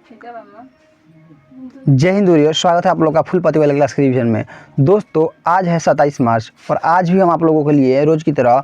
जय हिंद दोस्तों, स्वागत है आप लोगों का फुल पति वाले क्लास के रिवीजन में। दोस्तों आज है 27 मार्च और आज भी हम आप लोगों के लिए रोज़ की तरह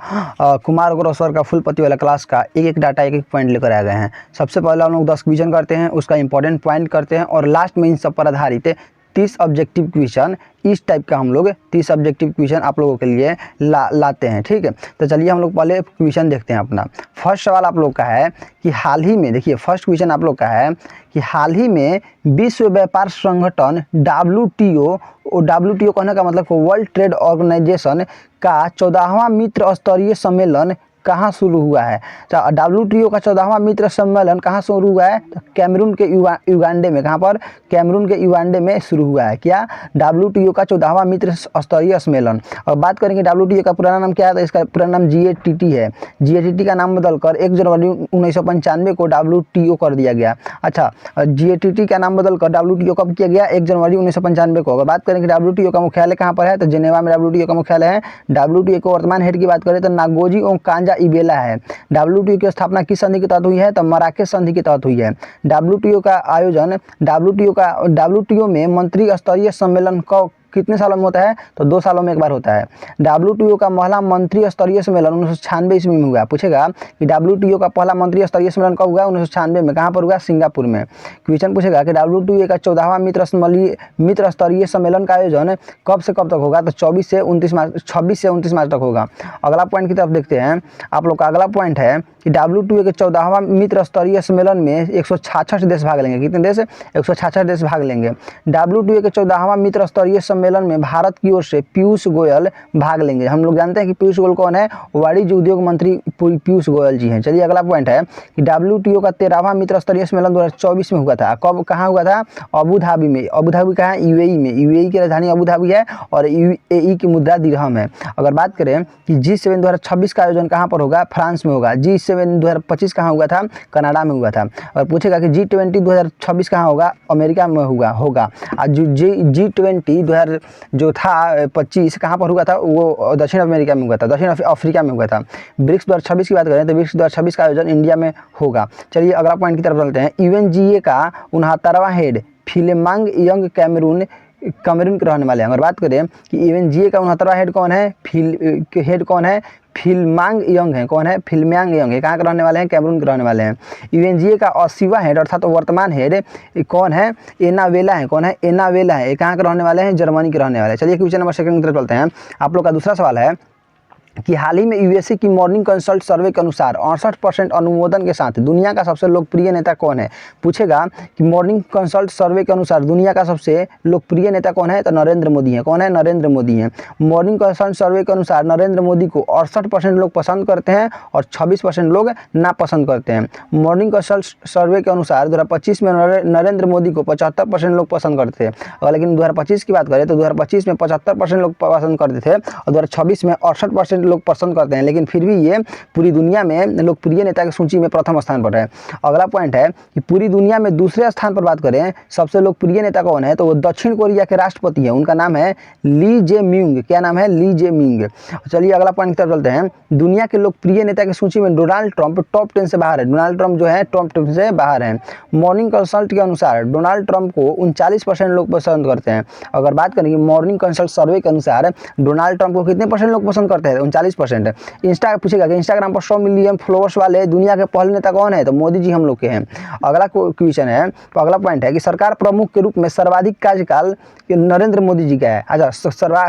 कुमार गौरव सर का फुल पति वाला क्लास का एक डाटा एक पॉइंट लेकर आ गए हैं। सबसे पहले हम लोग 10 क्वेश्चन करते हैं, उसका इंपॉर्टेंट पॉइंट करते हैं और लास्ट में इन सब पर आधारित 30 ऑब्जेक्टिव क्वेश्चन, इस टाइप का हम लोग 30 ऑब्जेक्टिव क्वेश्चन आप लोगों के लिए लाते हैं। ठीक है, तो चलिए हम लोग पहले क्वेश्चन देखते हैं अपना। फर्स्ट सवाल आप लोग का है कि हाल ही में, देखिए फर्स्ट क्वेश्चन आप लोग का है कि हाल ही में विश्व व्यापार संगठन WTO कहने का मतलब वर्ल्ड ट्रेड ऑर्गेनाइजेशन का 14वां मित्र स्तरीय सम्मेलन कहाँ शुरू हुआ है। तो WTO का 14वां मित्र सम्मेलन कहाँ शुरू हुआ है? तो कैमरून के युगांडे में। कहाँ पर? कैमरून के युगांडे में शुरू हुआ है। क्या? WTO का 14वां मित्र स्तरीय सम्मेलन। और बात करेंगे WTO का पुराना नाम क्या है, तो इसका पुराना नाम GATT है। GATT का नाम बदलकर 1 जनवरी 1995 को WTO कर दिया गया। अच्छा, GATT का नाम बदलकर WTO कब किया गया? 1 जनवरी 1995 को। अगर बात करेंगे WTO का मुख्यालय कहाँ पर है, तो जेनेवा में WTO का मुख्यालय है। WTO को वर्तमान हेड की बात करें तो नागोजी ओकांजा इबेला है। WTO की स्थापना किस संधि के तहत हुई है? तो मराकेश संधि के तहत हुई है। WTO का आयोजन WTO में मंत्री स्तरीय सम्मेलन का कितने सालों में होता है? तो 2 सालों में एक बार होता है। WTO का पहला मंत्री स्तरीय सम्मेलन 1996 ईस्वी में हुआ। पूछेगा कि WTO का पहला मंत्री स्तरीय सम्मेलन कब हुआ? 1996 में। कहाँ पर हुआ? सिंगापुर में। क्वेश्चन पूछेगा कि WTO का 14वां मित्र स्तरीय सम्मेलन का आयोजन कब से कब तक होगा? तो 26 से 29 मार्च तक होगा। अगला पॉइंट की तरफ देखते हैं। आप लोग का अगला पॉइंट है कि WTO के 14वां मित्र स्तरीय सम्मेलन में 166 देश भाग लेंगे। कितने देश? 166 देश भाग लेंगे। WTO के 14वां मित्र स्तरीय सम्मेलन में भारत की ओर से पीयूष गोयल भाग लेंगे। हम लोग जानते हैं कि पीयूष गोयल कौन है? वाणिज्य उद्योग मंत्री पीयूष गोयल जी हैं। चलिए अगला पॉइंट है कि WTO का 13वां मित्र स्तरीय सम्मेलन 2024 में हुआ था। कब, कहाँ हुआ था? अबू धाबी में। अबू धाबी कहाँ है? UAE में। UAE की राजधानी अबू धाबी है और UAE की मुद्रा दिरहम है। अगर बात करें कि G7 2026 का आयोजन कहाँ पर होगा? फ्रांस में होगा। G7 2025 कहाँ हुआ था? कनाडा में हुआ था। और पूछेगा कि G20 2026 कहाँ होगा? अमेरिका में होगा। आज G20 जो था 25 कहाँ पर हुआ था? वो दक्षिण अमेरिका में हुआ था, दक्षिण अफ्रीका में हुआ था। ब्रिक्स 2026 की बात करें तो ब्रिक्स 2026 का आयोजन इंडिया में होगा। चलिए अगला पॉइंट की तरफ चलते हैं। UNGA का 69वां हेड फिलेमांग यंग कैमरून के रहने वाले हैं। अगर बात करें कि UNGA का 69वां हेड कौन है? हेड कौन है? फिल्मांग यंग है। कौन है? फिल्मांग यंग है। कहाँ के रहने वाले हैं? कैमरून के रहने वाले हैं। UNGA का 80वां हेड अर्थात तो वर्तमान हेड कौन है? एना वेला है। कौन है? एना वेला है। कहाँ के रहने वाले हैं? जर्मनी के रहने वाले हैं। चलिए क्वेश्चन नंबर 2 की तरफ चलते हैं। आप लोग का दूसरा सवाल है कि हाल ही में USA की मॉर्निंग कंसल्ट सर्वे के अनुसार 68% अनुमोदन के साथ दुनिया का सबसे लोकप्रिय नेता कौन है? पूछेगा कि मॉर्निंग कंसल्ट सर्वे के अनुसार दुनिया का सबसे लोकप्रिय नेता कौन है? तो नरेंद्र मोदी है। कौन है? नरेंद्र मोदी है। मॉर्निंग कंसल्ट सर्वे के अनुसार नरेंद्र मोदी को 68% लोग पसंद करते हैं और 26% लोग नापसंद करते हैं। मॉर्निंग कंसल्ट सर्वे के अनुसार 2025 में नरेंद्र मोदी को 75% लोग पसंद करते थे। और लेकिन 2025 की बात करें तो 2025 में 75% लोग पसंद करते थे और 2026 में 68% लोग पसंद करते हैं। लेकिन फिर भी ये पूरी दुनिया में लोकप्रिय नेता की सूची में प्रथम स्थान पर है। अगला पॉइंट है कि पूरी दुनिया में दूसरे स्थान पर बात करें सबसे लोकप्रिय नेता कौन है? तो वो दक्षिण कोरिया के राष्ट्रपति हैं। उनका नाम है ली जे म्यूंग। क्या नाम है? ली जे म्यूंग। चलिए अगला पॉइंट की तरफ चलते हैं। दुनिया के लोकप्रिय नेता की सूची में डोनाल्ड ट्रंप टॉप 10 से बाहर है। डोनाल्ड ट्रंप जो है टॉप 10 से बाहर है। मॉर्निंग कंसल्ट के अनुसार डोनाल्ड ट्रंप को 39% लोग पसंद करते हैं। अगर बात करें कि मॉर्निंग कंसल्ट सर्वे के अनुसार डोनाल्ड ट्रंप को कितने % लोग पसंद करते हैं? 39%। पूछेगा कि इंस्टाग्राम पर 100 मिलियन फॉलोअर्स वाले दुनिया के पहले नेता कौन है? तो मोदी जी हम लोग के हैं। अगला क्वेश्चन है, तो अगला पॉइंट है कि सरकार प्रमुख के रूप में सर्वाधिक कार्यकाल नरेंद्र मोदी जी का है। अच्छा,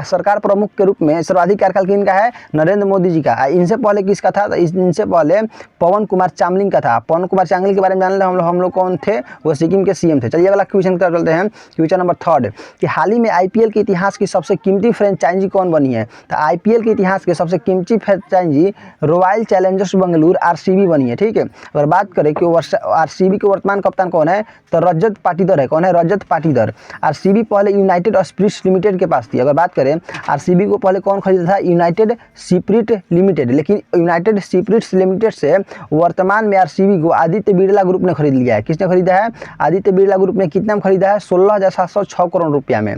सरकार प्रमुख के रूप में सर्वाधिक कार्यकाल किनका है? नरेंद्र मोदी जी का। इनसे पहले किसका था? तो इनसे पहले पवन कुमार चामलिंग का था। पवन कुमार चामलिंग के बारे में जान लें हम लोग कौन थे? वो सिक्किम के CM थे। चलिए अगला क्वेश्चन की तरफ चलते हैं। क्वेश्चन नंबर 3 कि हाल ही में IPL के इतिहास की सबसे कीमती फ्रेंचाइजी कौन बनी है? तो IPL के इतिहास के सबसे कीमती franchise Royal Challengers Bengaluru RCB बनी है। ठीक है, अगर बात करें कि RCB के वर्तमान कप्तान कौन है? तो रजत पाटीदार है। कौन है? रजत पाटीदार। RCB पहले यूनाइटेड स्पिरिट्स लिमिटेड के पास थी। अगर बात करें RCB को पहले कौन खरीदा था? United spirit limited. लेकिन यूनाइटेड स्पिरिट्स लिमिटेड से वर्तमान में RCB को आदित्य बिरला ग्रुप ने खरीद लिया है। किसने खरीदा है? आदित्य बिरला ग्रुप ने। कितना में खरीदा है? 16,706 करोड़ रुपया में।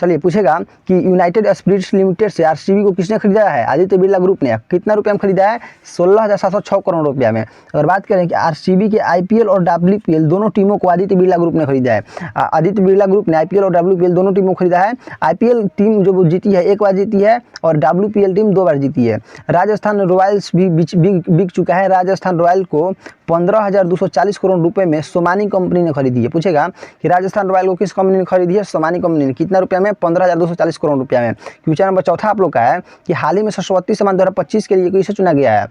चलिए पूछेगा कि यूनाइटेड स्पिरिट्स लिमिटेड से RCB को किसने खरीदा है? आदित्य आदित्य बिरला ग्रुप ने कितना रुपये में खरीदा है? 16,706 करोड़ रुपया में। अगर बात करें कि आरसीबी के आईपीएल और डब्ल्यूपीएल दोनों टीमों को आदित्य बिरला ग्रुप ने खरीदा है। आदित्य बिरला ग्रुप ने आईपीएल और डब्ल्यूपीएल दोनों टीमों को खरीदा है। आईपीएल टीम जो जीती है 1 बार जीती है और डब्ल्यूपीएल टीम 2 बार जीती है। राजस्थान रॉयल्स भी बिक चुका है। राजस्थान रॉयल को 15,240 करोड़ रुपए में सोमानी कंपनी ने खरीदी है। पूछेगा कि राजस्थान रॉयल को किस कंपनी ने खरीदी है? सोमानी कंपनी ने। कितना रुपया में? 15,240 करोड़ रुपया में। क्वेश्चन नंबर चौथा आप लोग का है कि हाल ही में सरस्वती सम्मान 2025 के लिए किसे चुना गया है?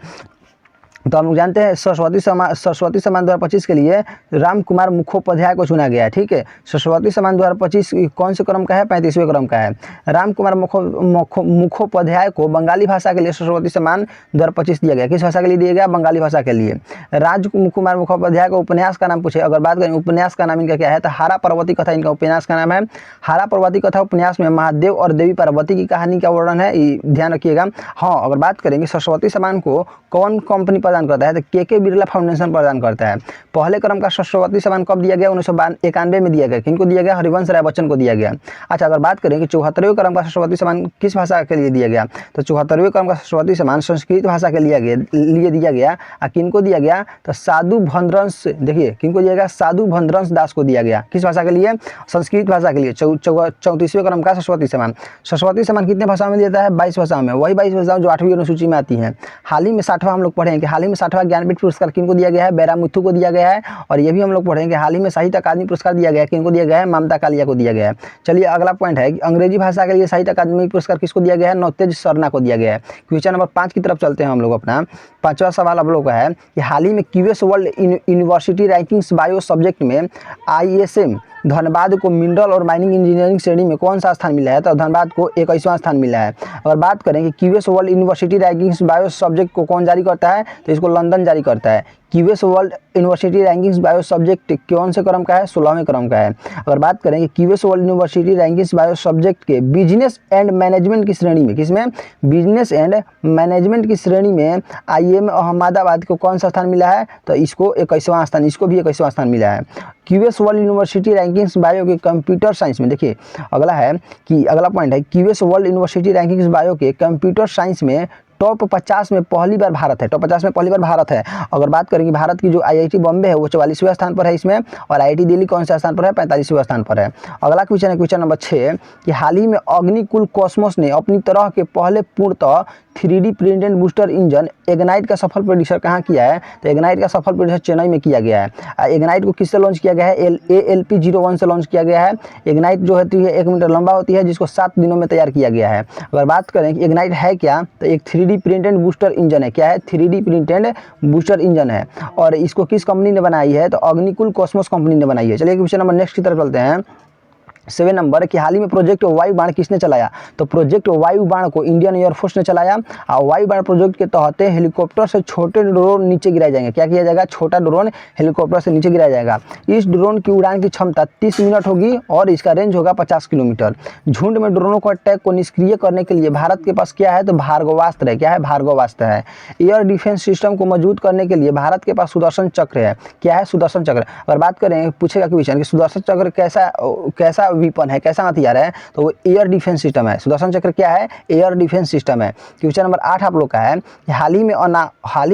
तो हम लोग जानते हैं सरस्वती सम्मान 2025 के लिए राम कुमार मुखोपाध्याय को चुना गया है। ठीक है, सरस्वती सम्मान 2025 कौन से क्रम का है? 35वें क्रम का है। राम कुमार मुखोपाध्याय को बंगाली भाषा के लिए सरस्वती सम्मान 2025 दिया गया। किस भाषा के लिए दिया गया? बंगाली भाषा के लिए। राजकुमार मुखोपाध्याय को उपन्यास का नाम पूछे, अगर बात करें उपन्यास का नाम इनका क्या है, तो हारा पार्वती कथा इनका उपन्यास का नाम है। हारा पार्वती कथा उपन्यास में महादेव और देवी पार्वती की कहानी का वर्णन है, ध्यान रखिएगा। हाँ, अगर बात करेंगे सरस्वती सम्मान को कौन कंपनी प्रदान करता है, तो के बिरला फाउंडेशन प्रदान करता है। पहले क्रम का सरस्वती सम्मान कब दिया गया? 1991 में दिया गया। किनको दिया गया? हरिवंश राय बच्चन को दिया गया। अच्छा, अगर बात करें कि 74वें क्रम का सरस्वती सम्मान किस भाषा के लिए दिया गया, तो 74वें क्रम का सरस्वती सम्मान संस्कृत भाषा के लिए दिया गया। किनको दिया गया? तो साधु भद्रंश, देखिए किनको दिया गया? साधु भद्रंश दास को दिया गया। किस भाषा के लिए? संस्कृत भाषा के लिए। 34वें क्रम का सरस्वती सम्मान कितने भाषाओं में देता है? 22 भाषाओं में। वही 22 भाषाओं जो 8वीं अनुसूची में आती हैं। हाल ही में 60वां हम लोग पढ़ेंगे, हाल ही में 60वां ज्ञानपीठ पुरस्कार किनको दिया गया है? बैरामुथु को दिया गया है। और ये भी हम लोग पढ़ेंगे हाल ही में साहित्य अकादमी पुरस्कार दिया गया है। किनको दिया गया है? ममता कालिया को दिया गया है। चलिए अगला पॉइंट है कि अंग्रेजी भाषा के लिए साहित्य अकादमी पुरस्कार किसको दिया गया है? नवतेज सरना को दिया गया है। क्वेश्चन नंबर 5 की तरफ चलते हैं हम लोग। अपना 5वां सवाल आप लोग का है कि हाल ही में QS world university rankings bio subject में ISM धनबाद को मिनरल और माइनिंग इंजीनियरिंग श्रेणी में कौन सा स्थान मिला है? तो धनबाद को 21वां स्थान मिला है। अगर बात करें कि QS world university rankings bio subject को कौन जारी करता है, तो इसको लंदन जारी करता है। QS world university rankings bio subject कौन से क्रम का है? 16वें क्रम का है। अगर बात करें कि QS world university rankings bio subject के बिजनेस एंड मैनेजमेंट की श्रेणी में, किसमें? बिजनेस एंड मैनेजमेंट की श्रेणी में IIM अहमदाबाद को कौन सा स्थान मिला है? तो इसको 21वां स्थान, इसको भी 21वां स्थान मिला है। QS world university rankings bio के कंप्यूटर साइंस में, देखिए अगला है कि अगला पॉइंट है QS world university rankings bio के कंप्यूटर साइंस में टॉप 50 में पहली बार भारत है। टॉप 50 में पहली बार भारत है। अगर बात करेंगे भारत की जो IIT बॉम्बे है वो 44वें स्थान पर है इसमें, और IIT दिल्ली कौन सा स्थान पर है? 45वें स्थान पर है। अगला क्वेश्चन है क्वेश्चन नंबर 6 कि हाल ही में अग्निकुल कॉस्मोस ने अपनी तरह के पहले पूर्णतः 3D printed booster engine ignite का सफल परीक्षण कहाँ किया है? तो इग्नाइट का सफल परीक्षण चेन्नई में किया गया है। इग्नाइट को किससे लॉन्च किया गया है? ALP-01 से लॉन्च किया गया है। इग्नाइट जो होती है 1 मीटर लंबा होती है, जिसको 7 दिनों में तैयार किया गया है। अगर बात करें कि इग्नाइट है क्या, तो एक 3D प्रिंटेड बूस्टर इंजन है। क्या है? 3D प्रिंटेड बूस्टर इंजन है। और इसको किस कंपनी ने बनाई है? तो अग्निकुल कॉस्मोस कंपनी ने बनाई है। चलिए क्वेश्चन नंबर नेक्स्ट की तरफ चलते हैं। 7 नंबर कि हाल ही में प्रोजेक्ट वायु बाण किसने चलाया? तो प्रोजेक्ट वायु बाण को इंडियन एयरफोर्स ने चलाया। और वायु बाण प्रोजेक्ट के तहत हेलीकॉप्टर से छोटे ड्रोन नीचे गिराए जाएंगे। क्या किया जाएगा? छोटा ड्रोन हेलीकॉप्टर से नीचे गिराया जाएगा। इस ड्रोन की उड़ान की क्षमता 30 मिनट होगी और इसका रेंज होगा 50 किलोमीटर। झुंड में ड्रोनों को अटैक को निष्क्रिय करने के लिए भारत के पास क्या है? तो भार्गवास्त्र है। क्या है? भार्गवास्त्र है। एयर डिफेंस सिस्टम को मजबूत करने के लिए भारत के पास सुदर्शन चक्र है। क्या है? सुदर्शन चक्र। अगर बात करें, पूछेगा क्वेश्चन कि सुदर्शन चक्र कैसा वीपन है, कैसा हथियार है, तो वो एयर डिफेंस सिस्टम है। सुदर्शन चक्र क्या है? एयर डिफेंस सिस्टम है। क्वेश्चन नंबर 8 आप लोग का है कि हाल ही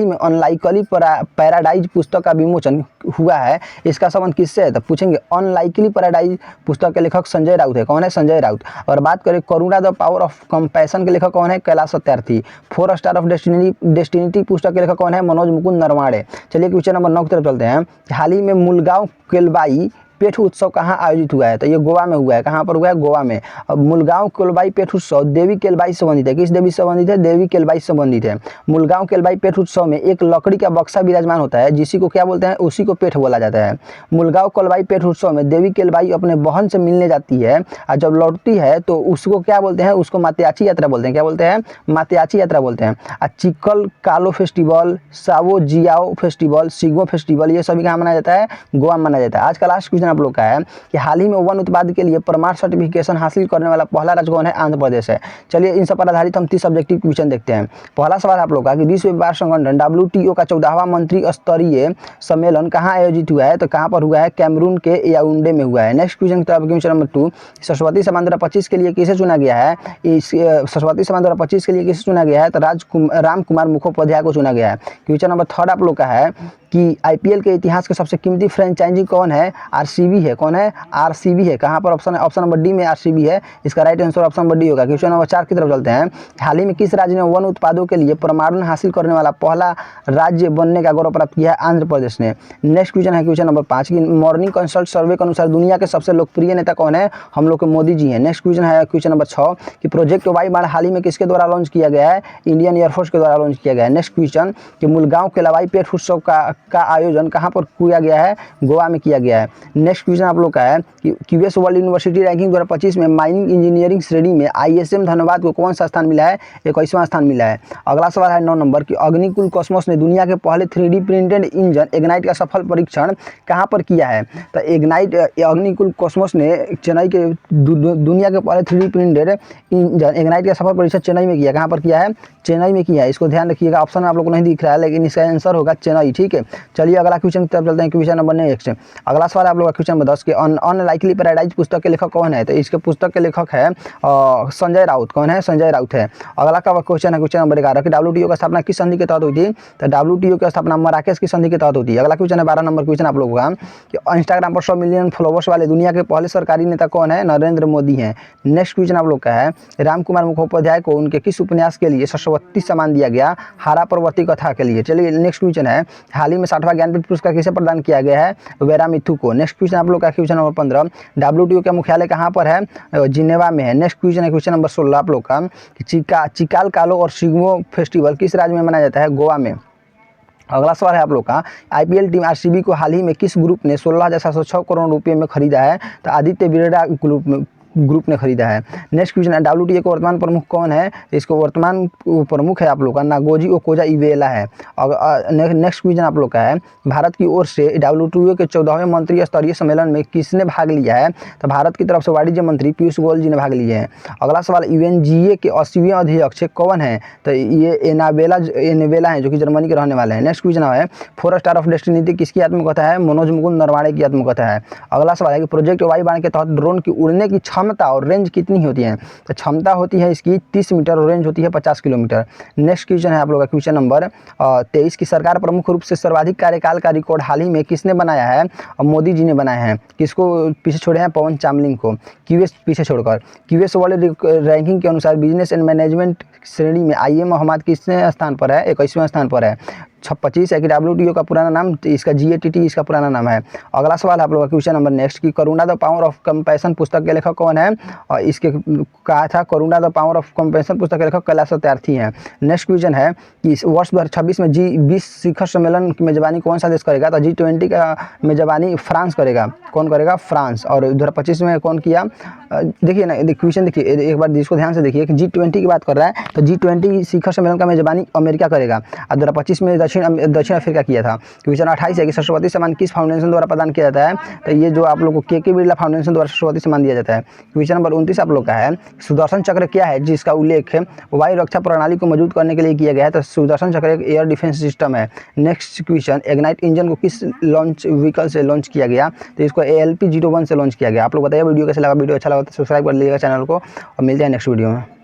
में अनलाइकली पैराडाइज पुस्तक का विमोचन हुआ है। इसका संबंध किससे है? तो पूछेंगे अनलाइकली पैराडाइज पुस्तक के लेखक संजय राउत है। कौन है? संजय राउत। और बात करें करुणा द पावर ऑफ कंपैशन के लेखक कौन है? Kailash Satyarthi. 4 star of destiny पुस्तक के लेखक कौन है? मनोज मुकुंद नरवाड़े। चलिए क्वेश्चन नंबर 9 की तरफ चलते हैं। हाल ही में मुलगांव केलबाई पेठ उत्सव कहाँ आयोजित हुआ है? तो ये गोवा में हुआ है। कहाँ पर हुआ है? गोवा में। अब मुलगांव केलबाई पेठ उत्सव देवी केलबाई से संबंधित है। किस देवी से संबंधित है? देवी केलबाई से संबंधित है। मुलगांव केलबाई पेठ उत्सव में एक लकड़ी का बक्सा विराजमान होता है, जिसी को क्या बोलते हैं? उसी को पेठ बोला जाता है। मुलगांव केलबाई पेठ उत्सव में देवी केलबाई अपने बहन से मिलने जाती है और जब लौटती है तो उसको क्या बोलते हैं? उसको मात्याची यात्रा बोलते हैं। क्या बोलते हैं? मात्याची यात्रा बोलते हैं। चिकल कालो फेस्टिवल, सावो जियाओ फेस्टिवल, सिगो फेस्टिवल, ये सभी कहाँ मनाया जाता है? गोवा में मनाया जाता है। आज का लास्ट क्वेश्चन आप लोग का है कि हाल ही में वन उत्पाद के लिए प्रमाण सर्टिफिकेशन हासिल करने वाला पहला राज्य कौन है? आंध्र प्रदेश है। चलिए इन सब पर आधारित हम 30 सब्जेक्टिव क्वेश्चन देखते हैं। पहला सवाल आप लोग का कि विश्व व्यापार संगठन WTO का 14वां मंत्री स्तरीय सम्मेलन कहाँ आयोजित हुआ है? तो कहाँ पर हुआ है? कैमरून के याओंडे में हुआ है। Next question question number 2, Saraswati सम्मान 2025 के लिए किसे चुना गया है? इस सरस्वती सम्मान 2025 के लिए किसे चुना गया है? तो राम कुमार मुखोपाध्याय को चुना गया है। क्वेश्चन नंबर 3 आप लोग का है कि IPL के इतिहास के सबसे कीमती फ्रेंचाइजी कौन है? RCB है। कौन है? RCB है। कहाँ पर ऑप्शन है? ऑप्शन नंबर डी में RCB है। इसका right answer option number D होगा। क्वेश्चन नंबर 4 की तरफ चलते हैं। हाल ही में किस राज्य ने वन उत्पादों के लिए प्रमाणन हासिल करने वाला पहला राज्य बनने का गौरव प्राप्त किया है? आंध्र प्रदेश ने। नेक्स्ट क्वेश्चन है क्वेश्चन नंबर 5 की मॉर्निंग कंसल्ट सर्वे के अनुसार दुनिया के सबसे लोकप्रिय नेता कौन है? हम लोग के मोदी जी हैं। नेक्स्ट क्वेश्चन है क्वेश्चन नंबर 6 कि प्रोजेक्ट वायुबाण हाल ही में किसके द्वारा लॉन्च किया गया है? इंडियन एयरफोर्स के द्वारा लॉन्च किया गया है। नेक्स्ट क्वेश्चन कि मूलगांव के लवाई पेट उत्सव का आयोजन कहाँ पर किया गया है? गोवा में किया गया है। नेक्स्ट क्वेश्चन आप लोग का है कि QS वर्ल्ड यूनिवर्सिटी रैंकिंग 2025 में माइनिंग इंजीनियरिंग श्रेणी में ISM धनबाद को कौन सा स्थान मिला है? 21वां स्थान मिला है। अगला सवाल है 9 नंबर की अग्निकुल कॉस्मोस ने दुनिया के पहले 3D प्रिंटेड इंजन इग्नाइट का सफल परीक्षण कहाँ पर किया है? तो अग्निकुल कॉस्मोस ने चेन्नई के दुनिया के पहले 3D प्रिंटेड इंजन इग्नाइट का सफल परीक्षण चेन्नई में किया। कहाँ पर किया है? चेन्नई में किया है। इसको ध्यान रखिएगा, ऑप्शन आप लोग को नहीं दिख रहा है लेकिन इसका आंसर होगा चेन्नई। ठीक है, चलिए अगला क्वेश्चन की तरफ चलते हैं। क्वेश्चन नंबर नेक्स्ट, अगला सवाल आप लोग का क्वेश्चन नंबर 10 के अनलाइकली पैराडाइज पुस्तक के लेखक कौन है? तो इसके पुस्तक के लेखक है संजय राउत। कौन है? संजय राउत है। अगला का क्वेश्चन है क्वेश्चन नंबर 11 कि WTO की स्थापना किस संधि के तहत हुई थी? तो WTO की स्थापना मराकेश की संधि के तहत होती है। अगला क्वेश्चन है 12 नंबर क्वेश्चन आप लोगों का कि इंस्टाग्राम पर 100 मिलियन फॉलोवर्स वाले दुनिया के पहले सरकारी नेता कौन है? नरेंद्र मोदी हैं। नेक्स्ट क्वेश्चन आप लोग का है राम कुमार मुखोपाध्याय को उनके किस उपन्यास के लिए सरस्वती सम्मान दिया गया? हारा पर्वती कथा के लिए। चलिए नेक्स्ट क्वेश्चन है हाल ही में 60वां ज्ञानपीठ पुरस्कार किसे प्रदान किया गया है? वेरा मिथु को। नेक्स्ट क्वेश्चन आप लोग का क्वेश्चन नंबर 15 WTO का मुख्यालय कहाँ पर है? जिनेवा में है। नेक्स्ट क्वेश्चन है क्वेश्चन नंबर 16 आप लोग का कि चिकाल कालो और सिग्मो फेस्टिवल किस राज्य में मनाया जाता है? गोवा में। अगला सवाल है आप लोग का IPL टीम RCB को हाल ही में किस ग्रुप ने 16,706 करोड़ रुपये में खरीदा है? तो आदित्य बिरला ग्रुप ने खरीदा है। नेक्स्ट क्वेश्चन है WTO के वर्तमान प्रमुख कौन है? इसको वर्तमान प्रमुख है आप लोग का नागोजी ओकोजा इवेला है। नेक्स्ट क्वेश्चन आप लोग का है भारत की ओर से WTO के 14वें मंत्री स्तरीय सम्मेलन में किसने भाग लिया है? तो भारत की तरफ से वाणिज्य मंत्री पीयूष गोयल जी ने भाग लिए हैं। अगला सवाल UNGA के 80वें अध्यक्ष कौन है? तो ये एनाबेला है जो कि जर्मनी के रहने वाले हैं। नेक्स्ट क्वेश्चन है 4 स्टार ऑफ डेस्टिनी किसकी आत्मकथा है? मनोज मुकुंद नरवाणे की आत्मकथा है। अगला सवाल है कि प्रोजेक्ट वायुबाण के तहत ड्रोन की उड़ने की क्षमता और रेंज कितनी होती है? तो क्षमता होती है इसकी 30 मीटर और रेंज होती है 50 किलोमीटर। नेक्स्ट क्वेश्चन है आप लोग का क्वेश्चन नंबर 23 की सरकार प्रमुख रूप से सर्वाधिक कार्यकाल का रिकॉर्ड हाल ही में किसने बनाया है? मोदी जी ने बनाया है। किसको पीछे छोड़े हैं? पवन चामलिंग को। QS पीछे छोड़कर। QS वर्ल्ड रैंकिंग के अनुसार बिजनेस एंड मैनेजमेंट श्रेणी में IM मोहम्मद किसने स्थान पर है? 21वें स्थान पर है। 25 है कि WTO का पुराना नाम, इसका GATT इसका पुराना नाम है। अगला सवाल आप लोगों का क्वेश्चन नंबर नेक्स्ट की करुणा द पावर ऑफ कंपैशन पुस्तक के लेखक कौन है? और इसके कहा था करुणा द पावर ऑफ कंपैशन पुस्तक के लेखक कैलाश सत्यार्थी हैं। नेक्स्ट क्वेश्चन है कि इस वर्ष 2026 में G20 शिखर सम्मेलन की मेजबानी कौन सा देश करेगा? तो G20 का मेजबानी फ्रांस करेगा। कौन करेगा? फ्रांस। और 2025 में कौन किया? देखिए ना क्वेश्चन देखिए एक बार जिसको ध्यान से देखिए कि G20 की बात कर रहा है तो G20 शिखर सम्मेलन का मेजबानी अमेरिका करेगा और 2025 में दक्षिण अफ्रीका किया था। क्वेश्चन 28 है कि सरस्वती सम्मान किस फाउंडेशन द्वारा प्रदान किया जाता है? तो ये जो आप लोग को के बिरला फाउंडेशन द्वारा सरस्वती सम्मान दिया जाता है। क्वेश्चन नंबर 29 आप लोग का है सुदर्शन चक्र क्या है जिसका उल्लेख वायु रक्षा प्रणाली को मजबूत करने के लिए किया गया है? तो सुदर्शन चक्र एक एयर डिफेंस सिस्टम है। नेक्स्ट क्वेश्चन इग्नाइट इंजन को किस लॉन्च व्हीकल से लॉन्च किया गया? तो इसको ALP 01 से लॉन्च किया गया। आप लोग बताइए वीडियो कैसे लगा? वीडियो अच्छा लगा तो सब्सक्राइब कर लीजिएगा चैनल को और मिलते हैं नेक्स्ट वीडियो में।